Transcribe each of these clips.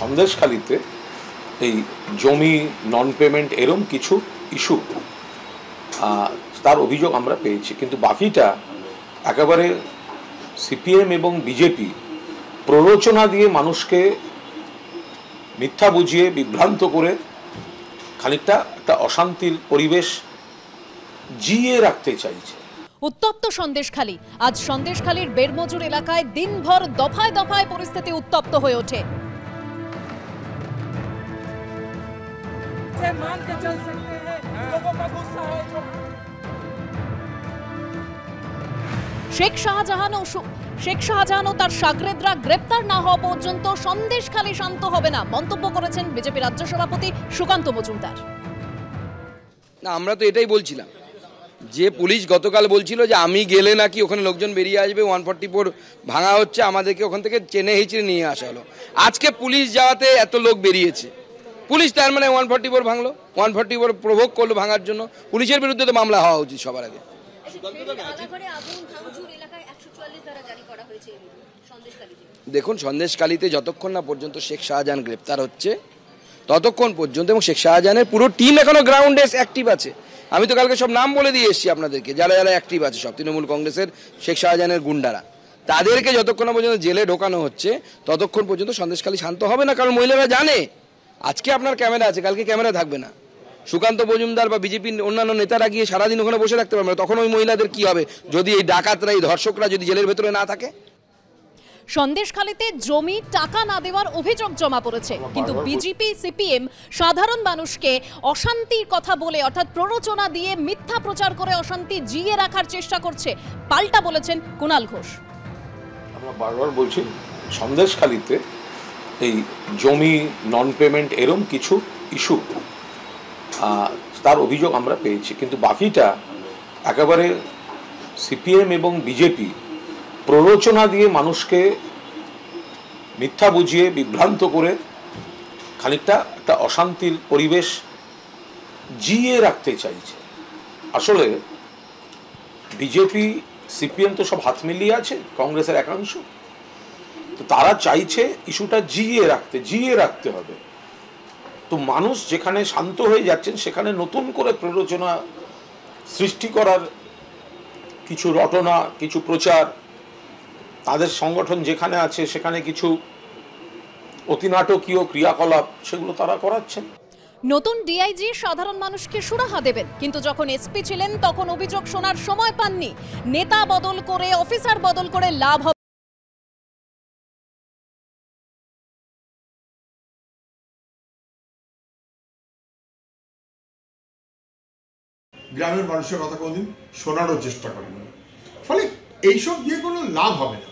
সন্দেশখালিতে এই জমি non payment এরম কিছু ইস্যু তার অভিযোগ আমরা পেয়েছি, কিন্তু বাকিটা একেবারে সিপিএম এবং বিজেপি প্ররোচনা দিয়ে মানুষকে মিথ্যা বুঝিয়ে বিভ্রান্ত করে খানিকটা একটা অশান্তির পরিবেশ জিয়ে রাখতে চাইছে। উত্তপ্ত সন্দেশখালী। আজ সন্দেশখালীর বেরমজুর এলাকায় দিনভর দফায় দফায় পরিস্থিতি উত্তপ্ত হয়ে ওঠে। শেখ শাহজাহান ও তার শাগরেদরা গ্রেপ্তার না হওয়া পর্যন্ত সন্দেশখালী শান্ত হবে না, মন্তব্য করেছেন বিজেপি রাজ্য সভাপতি সুকান্ত মজুমদার। না, আমরা তো এটাই বলছিলাম যে পুলিশ গতকাল বলছিল যে আমি গেলে নাকি ওখানে লোকজন বেরিয়ে আসবে, 144 ভাঙা হচ্ছে, আমাদেরকে ওখান থেকে চেনে হিচড়ে নিয়ে আসা হলো। আজকে পুলিশ যাওয়াতে এত লোক বেরিয়েছে, পুলিশ তার মানে 144 ভাঙলো, 144 প্রভোগ করলো ভাঙার জন্য। পুলিশের বিরুদ্ধে তো মামলা হওয়া উচিত সবার আগে। দেখুন, সন্দেশখালীতে যতক্ষণ না পর্যন্ত শেখ শাহজাহান গ্রেপ্তার হচ্ছে ততক্ষণ পর্যন্ত, এবং শেখ শাহজাহানের পুরো টিম এখনো গ্রাউন্ডে অ্যাক্টিভ আছে। আমি তো কালকে সব নাম বলে দিয়ে এসেছি আপনাদেরকে, যারা যারা অ্যাক্টিভ আছে, সব তৃণমূল কংগ্রেসের শেখ শাহজাহানের গুন্ডারা, তাদেরকে যতক্ষণ না পর্যন্ত জেলে ঢোকানো হচ্ছে ততক্ষণ পর্যন্ত সন্দেশখালী শান্ত হবে না। কারণ মহিলারা জানে আজকে আপনার ক্যামেরা আছে, কালকে ক্যামেরা থাকবে না। সুকান্ত মজুমদার বা বিজেপির অন্যান্য নেতারা গিয়ে সারাদিন ওখানে বসে থাকতে পারবে না। তখন ওই মহিলাদের কি হবে যদি এই ডাকাতরা, এই ধর্ষকরা যদি জেলের ভেতরে না থাকে? সন্দেশখালীতে জমি টাকা না দেওয়ার অভিযোগ জমা পড়েছে, কিন্তু বিজেপি সিপিএম সাধারণ মানুষকে অশান্তির কথা বলে, অর্থাৎ প্ররোচনা দিয়ে মিথ্যা প্রচার করে অশান্তি জিয়ে রাখার চেষ্টা করছে, পাল্টা বলেছেন কুণাল ঘোষ। আমরা বারবার বলছি সন্দেশখালীতে এই জমি নন পেমেন্ট এরম কিছু ইস্যু তার অভিযোগ আমরা পেয়েছি, কিন্তু বাকিটা একেবারে সিপিএম এবং বিজেপি প্ররোচনা দিয়ে মানুষকে মিথ্যা বুঝিয়ে বিভ্রান্ত করে খানিকটা একটা অশান্তির পরিবেশ জিয়ে রাখতে চাইছে। আসলে বিজেপি সিপিএম তো সব হাত মিলিয়ে আছে, কংগ্রেসের একাংশ, তো তারা চাইছে ইস্যুটা জিয়ে রাখতে হবে। তো মানুষ যেখানে শান্ত হয়ে যাচ্ছেন সেখানে নতুন করে প্ররোচনা সৃষ্টি করার কিছু রটনা, কিছু প্রচার, তাদের সংগঠন যেখানে আছে সেখানে কিছু অতিনাটকীয় ক্রিয়াকলাপ, সেগুলো তারা করাচ্ছেন। নতুন ডিআইজি সাধারণ মানুষকে সুরাহা দেবেন, কিন্তু যখন এসপি ছিলেন তখন অভিযোগ শোনার সময় পাননি। নেতা বদল করে, অফিসার বদল করে লাভ হবে। গ্রামের মানুষের কথা কোনোদিন শোনারও চেষ্টা করেন না, ফলে এইসব দিয়ে কোনো লাভ হবে না।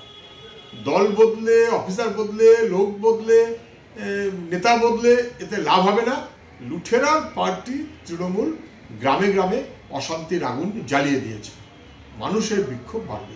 দল বদলে, অফিসার বদলে, লোক বদলে, নেতা বদলে এতে লাভ হবে না। লুঠেরা পার্টি তৃণমূল গ্রামে গ্রামে অশান্তির আগুন জ্বালিয়ে দিয়েছে, মানুষের বিক্ষোভ বাড়বে।